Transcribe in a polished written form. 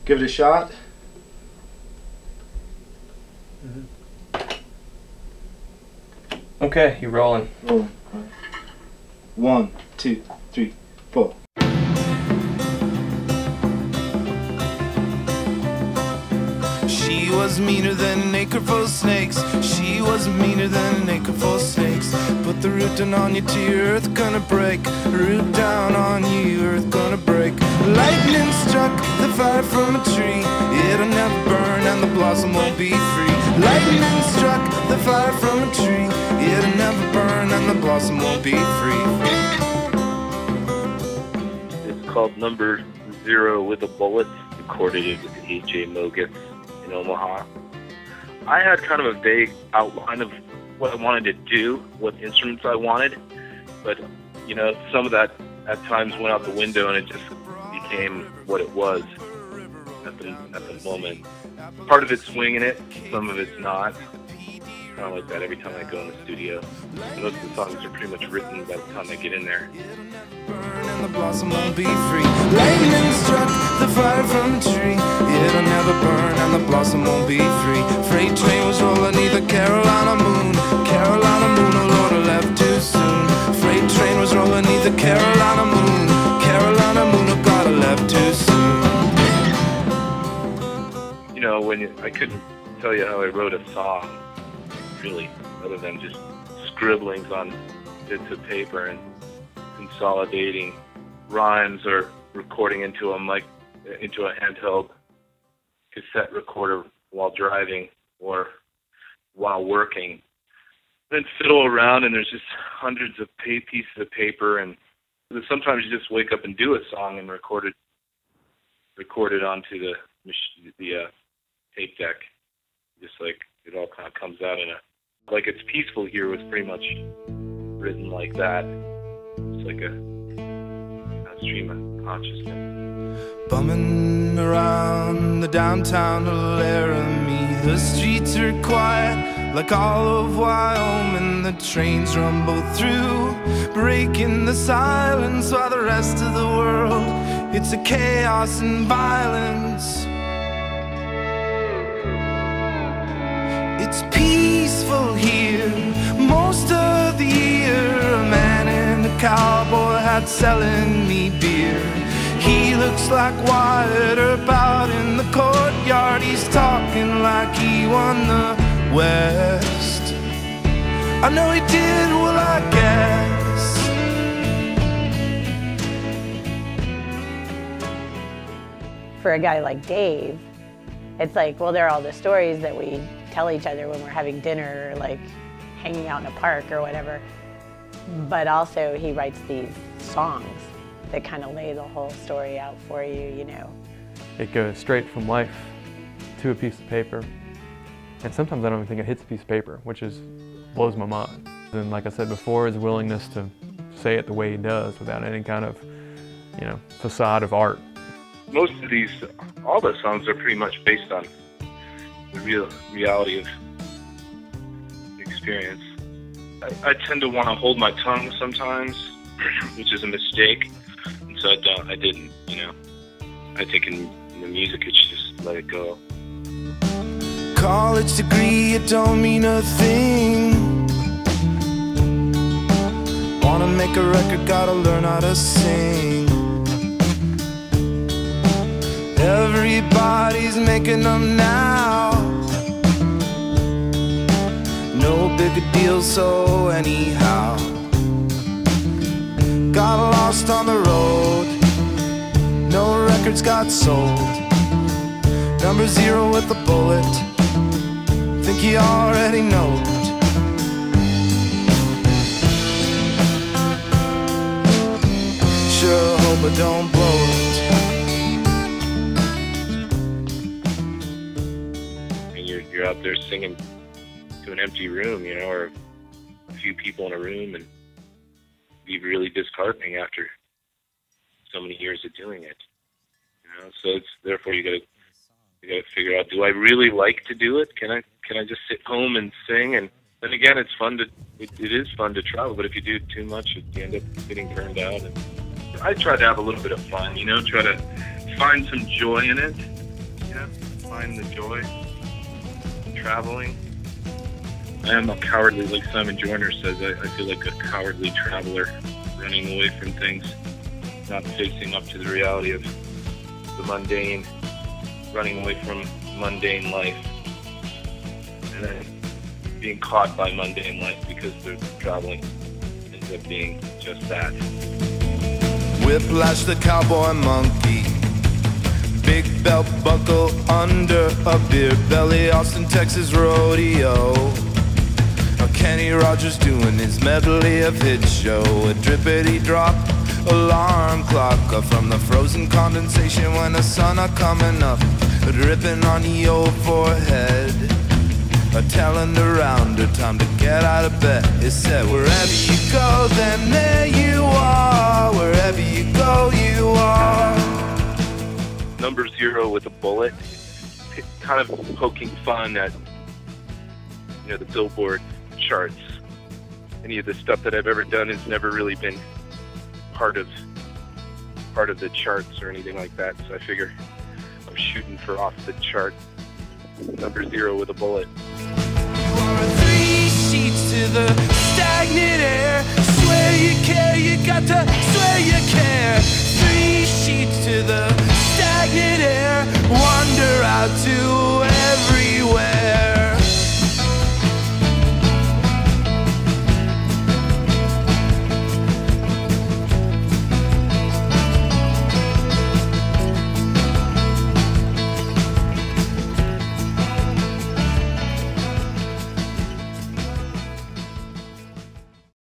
Give it a shot. Okay, you're rolling. Rolling. 1, 2, 3, 4. She was meaner than an acre full of snakes. She was meaner than an acre full of snakes. Put the root down on you to your earth gonna break. Root down on you, earth gonna break. Lightning struck the fire from a tree. It'll never burn and the blossom won't be free. Lightning struck the fire from a tree. It'll never burn and the blossom won't be free. It's called Number 0 with a Bullet. Recorded it with A.J. Mogus in Omaha. I had kind of a vague outline of what I wanted to do, what instruments I wanted, but you know, some of that at times went out the window and it just became what it was at the moment. Part of it's swinging it, some of it's not. Kind of like that every time I go in the studio. Most of the songs are pretty much written by the time I get in there. And the blossom won't be free. Lightning struck the fire from a tree. It'll never burn and the blossom won't be free. Freight train was rolling neath the Carolina moon. Carolina moon, oh Lord, I left too soon. Freight train was rolling neath the Carolina moon. Carolina moon, oh God, I left too soon. You know, I couldn't tell you how I wrote a song, really, other than just scribblings on bits of paper and consolidating rhymes or recording into a handheld cassette recorder while driving or while working. Then fiddle around and there's just hundreds of pieces of paper, and sometimes you just wake up and do a song and record it onto the tape deck. Just like it all kind of comes out in like It's Peaceful Here was pretty much written like that. It's like a stream of consciousness. Bumming around the downtown of Laramie, the streets are quiet like all of Wyoming. The trains rumble through, breaking the silence, while the rest of the world, it's a chaos and violence. It's peaceful here most of the year. A man in a cowboy hat selling me beer. He looks like Wyatt Earp out in the courtyard. He's talking like he won the West. I know he did, well I guess. For a guy like Dave, it's like, well, there are all the stories that we tell each other when we're having dinner or like hanging out in a park or whatever. But also he writes these songs that kind of lay the whole story out for you, you know. It goes straight from life to a piece of paper. And sometimes I don't even think it hits a piece of paper, which blows my mind. And like I said before, his willingness to say it the way he does without any kind of, you know, facade of art. Most of all the songs are pretty much based on the reality of experience. I tend to want to hold my tongue sometimes, which is a mistake, and so I didn't, you know. I think in the music, it's just let it go. College degree, it don't mean a thing. Wanna make a record, gotta learn how to sing. Everybody's making them now. No bigger deal, so anyhow. Got lost on the road, no records got sold. Number 0 with a bullet, think you already know. Sure hope I don't blow it. And you're out there singing to an empty room, you know, or a few people in a room, and it'd be really disheartening after so many years of doing it. You know, so it's therefore you gotta figure out, do I really like to do it? Can I just sit home and sing? And then again, it is fun to travel, but if you do too much, you end up getting burned out. And I try to have a little bit of fun, you know, try to find some joy in it. find the joy in traveling. I am a cowardly, like Simon Joyner says, I feel like a cowardly traveler, running away from things, not facing up to the reality of the mundane, running away from mundane life, and then being caught by mundane life because they're traveling ends up being just that. Whiplash the cowboy monkey, big belt buckle under a beer belly, Austin, Texas rodeo. Kenny Rogers doing his medley of hit show, a drippity drop alarm clock from the frozen condensation when the sun are coming up, dripping on your forehead, telling the rounder time to get out of bed. It said wherever you go then there you are, wherever you go you are. Number Zero with a bullet, kind of poking fun at, you know, the Billboard charts. Any of the stuff that I've ever done has never really been part of the charts or anything like that, so I figure I'm shooting for off the chart. Number Zero with a bullet. You are 3 sheets to the stagnant air. Swear you care, you got to swear